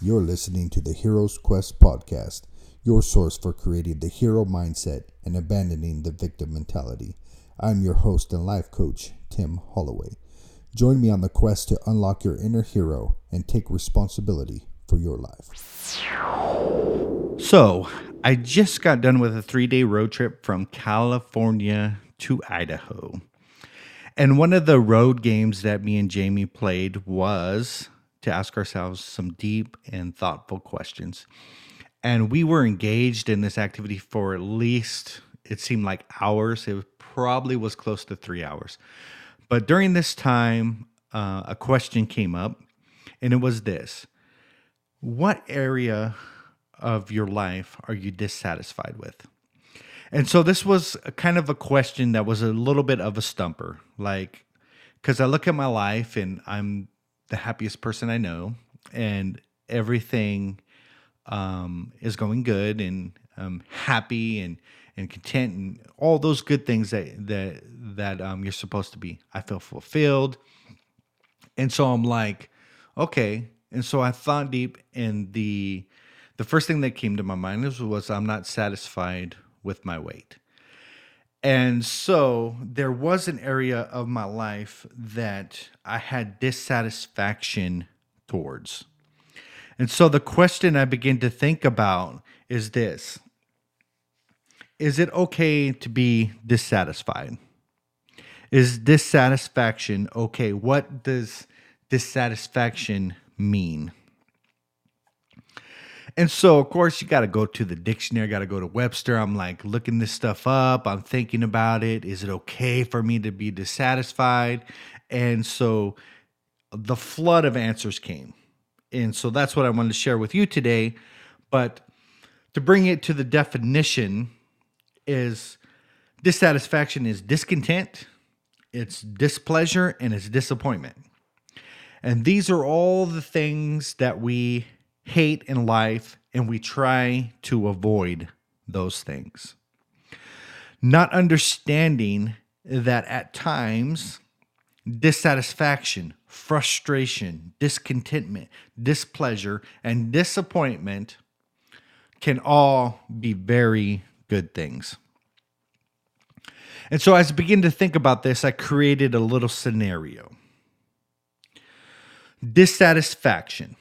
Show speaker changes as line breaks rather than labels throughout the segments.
You're listening to the Hero's Quest podcast, your source for creating the hero mindset and abandoning the victim mentality. I'm your host and life coach, Tim Holloway. Join me on the quest to unlock your inner hero and take responsibility for your life.
So, I just got done with a 3-day road trip from California to Idaho. And one of the road games that me and Jamie played was to ask ourselves some deep and thoughtful questions. And we were engaged in this activity for at least, it seemed like hours. It probably was close to 3 hours. But during this time, a question came up, and it was this. What area of your life are you dissatisfied with? And so this was a kind of a question that was a little bit of a stumper, like, because I look at my life and I'm the happiest person I know, and everything is going good, and I'm happy and content, and all those good things that you're supposed to be. I feel fulfilled, and so I'm like, okay. And so I thought deep, and the first thing that came to my mind was I'm not satisfied with my weight. And so there was an area of my life that I had dissatisfaction towards. And so the question I begin to think about is this. Is it okay to be dissatisfied? Is dissatisfaction okay? What does dissatisfaction mean? And so, of course, you got to go to the dictionary, got to go to Webster. I'm like looking this stuff up. I'm thinking about it. Is it okay for me to be dissatisfied? And so the flood of answers came. And so that's what I wanted to share with you today. But to bring it to the definition is dissatisfaction is discontent, it's displeasure, and it's disappointment. And these are all the things that we hate in life, and we try to avoid those things. Not understanding that at times, dissatisfaction, frustration, discontentment, displeasure, and disappointment can all be very good things. And so as I begin to think about this, I created a little scenario. Dissatisfaction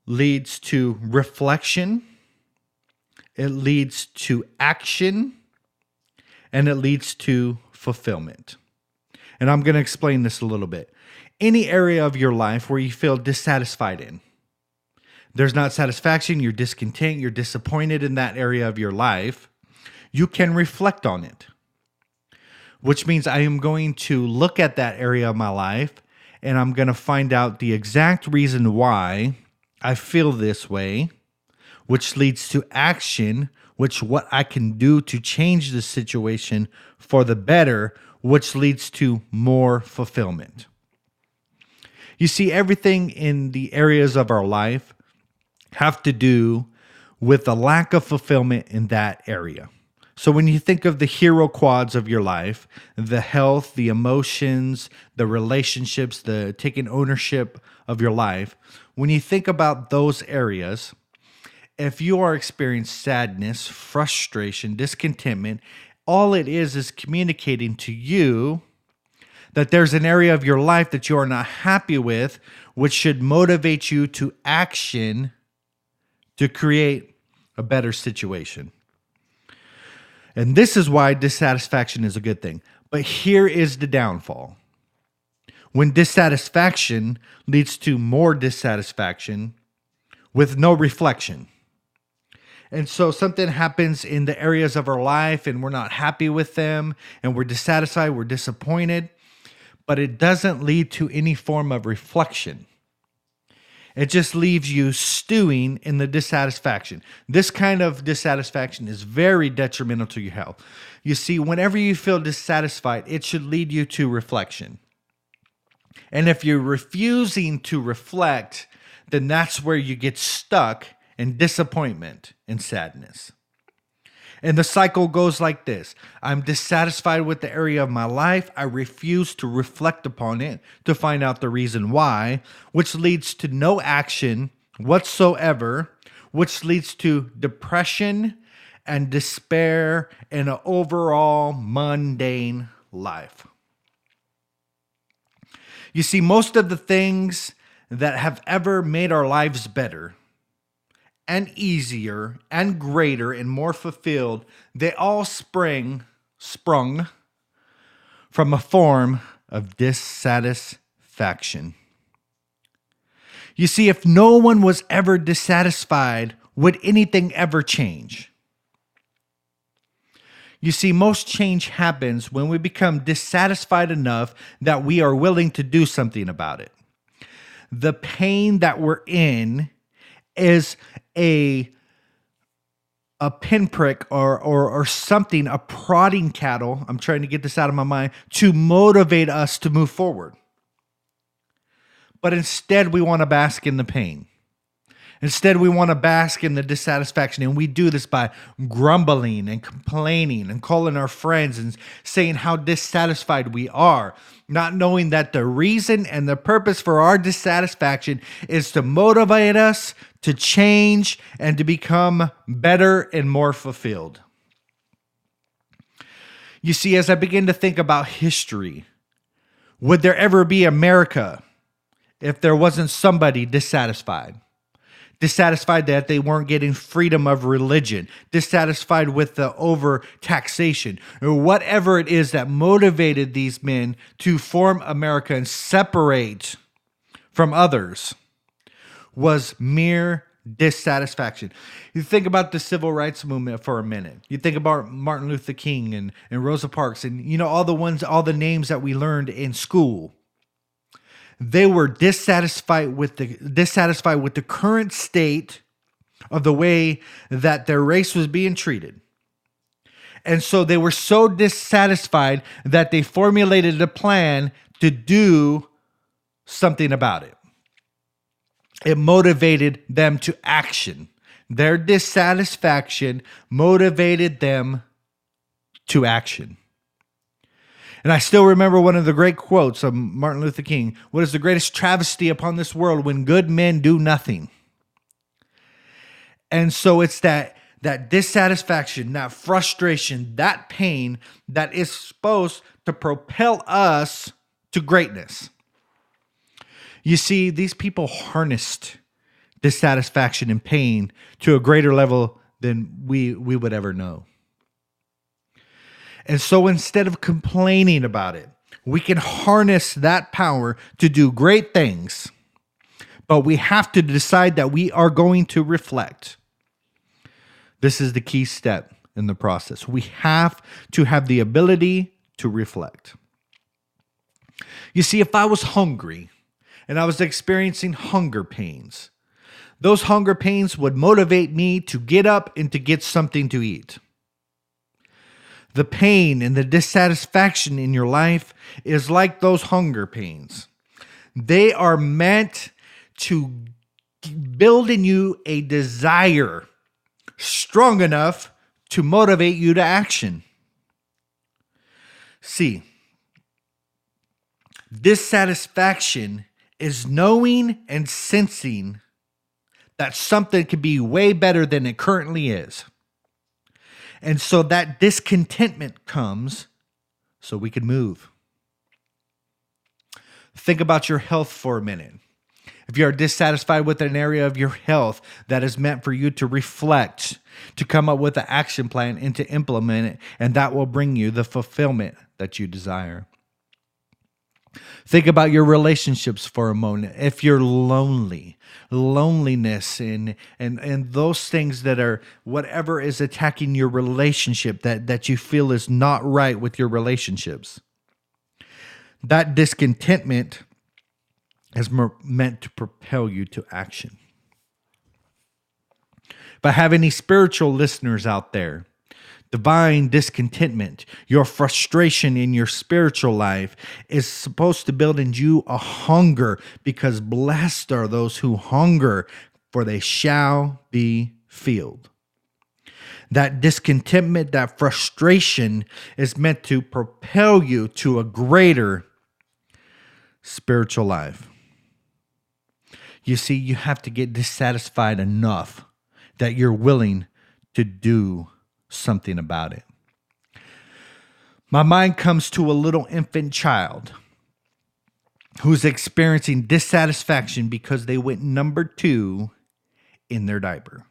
leads to reflection, it leads to action, and it leads to fulfillment. And I'm going to explain this a little bit. Any area of your life where you feel dissatisfied in, there's not satisfaction, you're discontent, you're disappointed in that area of your life, you can reflect on it. Which means I am going to look at that area of my life, and I'm going to find out the exact reason why I feel this way, which leads to action, which what I can do to change the situation for the better, which leads to more fulfillment. You see, everything in the areas of our life have to do with the lack of fulfillment in that area. So when you think of the hero quads of your life, the health, the emotions, the relationships, the taking ownership of your life, when you think about those areas, if you are experiencing sadness, frustration, discontentment, all it is communicating to you that there's an area of your life that you are not happy with, which should motivate you to action to create a better situation. And this is why dissatisfaction is a good thing. But here is the downfall. When dissatisfaction leads to more dissatisfaction with no reflection. And so something happens in the areas of our life and we're not happy with them and we're dissatisfied, we're disappointed, but it doesn't lead to any form of reflection. It just leaves you stewing in the dissatisfaction. This kind of dissatisfaction is very detrimental to your health. You see, whenever you feel dissatisfied, it should lead you to reflection. And if you're refusing to reflect, then that's where you get stuck in disappointment and sadness. And the cycle goes like this. I'm dissatisfied with the area of my life. I refuse to reflect upon it to find out the reason why, which leads to no action whatsoever, which leads to depression and despair and an overall mundane life. You see, most of the things that have ever made our lives better and easier and greater and more fulfilled, they all sprung from a form of dissatisfaction. You see, if no one was ever dissatisfied, would anything ever change? You see, most change happens when we become dissatisfied enough that we are willing to do something about it. The pain that we're in is a pinprick or something, a prodding cattle, I'm trying to get this out of my mind, to motivate us to move forward. But instead, we want to bask in the pain. Instead, we want to bask in the dissatisfaction, and we do this by grumbling and complaining and calling our friends and saying how dissatisfied we are, not knowing that the reason and the purpose for our dissatisfaction is to motivate us to change and to become better and more fulfilled. You see, as I begin to think about history, would there ever be America if there wasn't somebody dissatisfied? Dissatisfied that they weren't getting freedom of religion, dissatisfied with the over-taxation, or whatever it is that motivated these men to form America and separate from others, was mere dissatisfaction. You think about the civil rights movement for a minute. You think about Martin Luther King and Rosa Parks and all the names that we learned in school. They were dissatisfied with the current state of the way that their race was being treated. And so they were so dissatisfied that they formulated a plan to do something about it. It motivated them to action. Their dissatisfaction motivated them to action. And I still remember one of the great quotes of Martin Luther King: "What is the greatest travesty upon this world when good men do nothing?" And so it's that dissatisfaction, that frustration, that pain that is supposed to propel us to greatness. You see, these people harnessed dissatisfaction and pain to a greater level than we would ever know. And so instead of complaining about it, we can harness that power to do great things. But we have to decide that we are going to reflect. This is the key step in the process. We have to have the ability to reflect. You see, if I was hungry and I was experiencing hunger pains, those hunger pains would motivate me to get up and to get something to eat. The pain and the dissatisfaction in your life is like those hunger pains. They are meant to build in you a desire strong enough to motivate you to action. See, dissatisfaction is knowing and sensing that something could be way better than it currently is. And so that discontentment comes so we can move. Think about your health for a minute. If you are dissatisfied with an area of your health, that is meant for you to reflect, to come up with an action plan and to implement it, and that will bring you the fulfillment that you desire. Think about your relationships for a moment. If you're lonely, loneliness and those things that are whatever is attacking your relationship that you feel is not right with your relationships. That discontentment is meant to propel you to action. If I have any spiritual listeners out there, divine discontentment, your frustration in your spiritual life is supposed to build in you a hunger, because blessed are those who hunger, for they shall be filled. That discontentment, that frustration is meant to propel you to a greater spiritual life. You see, you have to get dissatisfied enough that you're willing to do something about it. My mind comes to a little infant child who's experiencing dissatisfaction because they went number 2 in their diaper.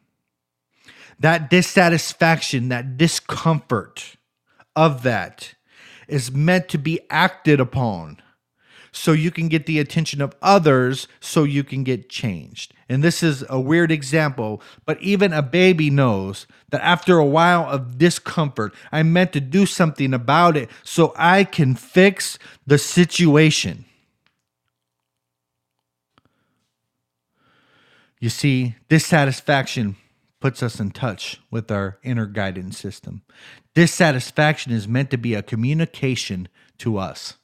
That dissatisfaction, that discomfort of that is meant to be acted upon so you can get the attention of others, so you can get changed. And this is a weird example, but even a baby knows that after a while of discomfort, I'm meant to do something about it so I can fix the situation. You see, dissatisfaction puts us in touch with our inner guidance system. Dissatisfaction is meant to be a communication to us.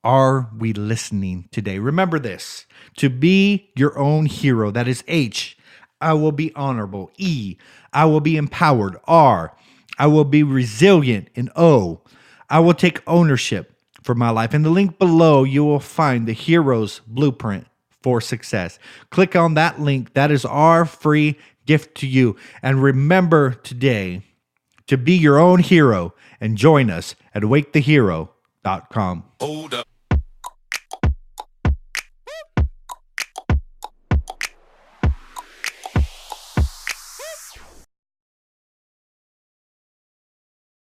Are we listening today? Remember this: to be your own hero. That is H. I will be honorable. E. I will be empowered. R. I will be resilient. And O. I will take ownership for my life. In the link below, you will find the hero's blueprint for success. Click on that link. That is our free gift to you. And remember today to be your own hero and join us at wakethehero.com.
Hold up.